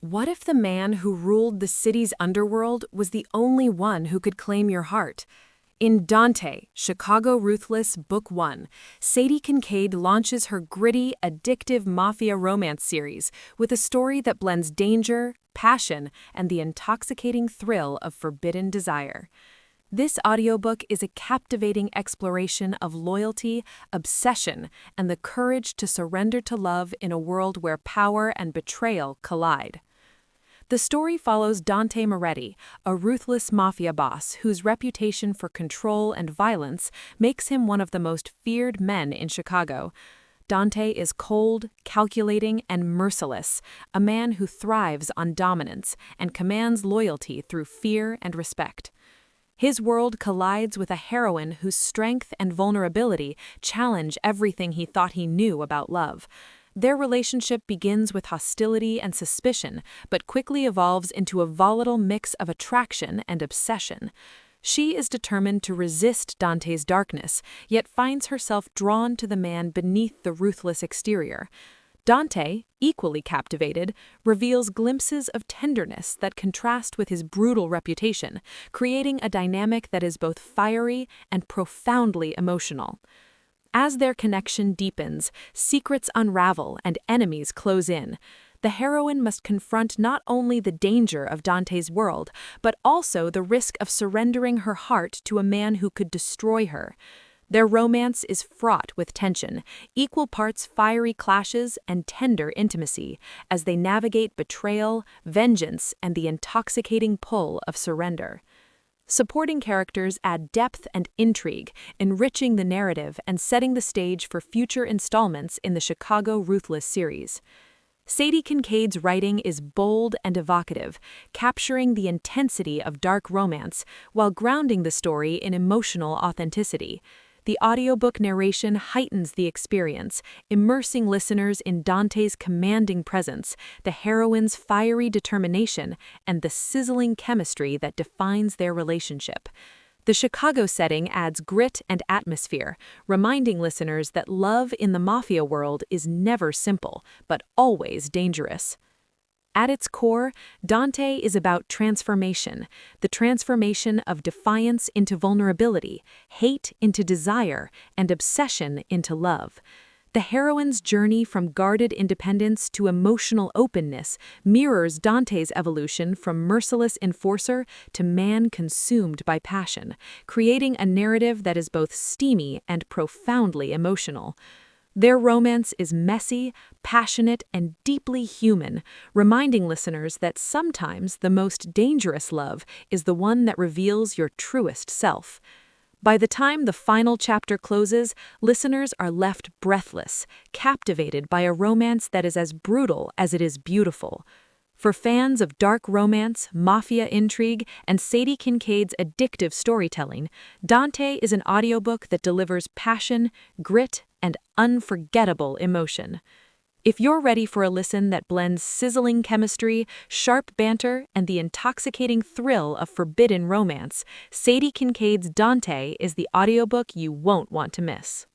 What if the man who ruled the city's underworld was the only one who could claim your heart? In Dante, Chicago Ruthless, Book 1, Sadie Kincaid launches her gritty, addictive mafia romance series with a story that blends danger, passion, and the intoxicating thrill of forbidden desire. This audiobook is a captivating exploration of loyalty, obsession, and the courage to surrender to love in a world where power and betrayal collide. The story follows Dante Moretti, a ruthless mafia boss whose reputation for control and violence makes him one of the most feared men in Chicago. Dante is cold, calculating, and merciless, a man who thrives on dominance and commands loyalty through fear and respect. His world collides with a heroine whose strength and vulnerability challenge everything he thought he knew about love. Their relationship begins with hostility and suspicion, but quickly evolves into a volatile mix of attraction and obsession. She is determined to resist Dante's darkness, yet finds herself drawn to the man beneath the ruthless exterior. Dante, equally captivated, reveals glimpses of tenderness that contrast with his brutal reputation, creating a dynamic that is both fiery and profoundly emotional. As their connection deepens, secrets unravel and enemies close in. The heroine must confront not only the danger of Dante's world, but also the risk of surrendering her heart to a man who could destroy her. Their romance is fraught with tension, equal parts fiery clashes and tender intimacy, as they navigate betrayal, vengeance, and the intoxicating pull of surrender. Supporting characters add depth and intrigue, enriching the narrative and setting the stage for future installments in the Chicago Ruthless series. Sadie Kincaid's writing is bold and evocative, capturing the intensity of dark romance while grounding the story in emotional authenticity. The audiobook narration heightens the experience, immersing listeners in Dante's commanding presence, the heroine's fiery determination, and the sizzling chemistry that defines their relationship. The Chicago setting adds grit and atmosphere, reminding listeners that love in the mafia world is never simple, but always dangerous. At its core, Dante is about transformation, the transformation of defiance into vulnerability, hate into desire, and obsession into love. The heroine's journey from guarded independence to emotional openness mirrors Dante's evolution from merciless enforcer to man consumed by passion, creating a narrative that is both steamy and profoundly emotional. Their romance is messy, passionate, and deeply human, reminding listeners that sometimes the most dangerous love is the one that reveals your truest self. By the time the final chapter closes, listeners are left breathless, captivated by a romance that is as brutal as it is beautiful. For fans of dark romance, mafia intrigue, and Sadie Kincaid's addictive storytelling, Dante is an audiobook that delivers passion, grit, and unforgettable emotion. If you're ready for a listen that blends sizzling chemistry, sharp banter, and the intoxicating thrill of forbidden romance, Sadie Kincaid's Dante is the audiobook you won't want to miss.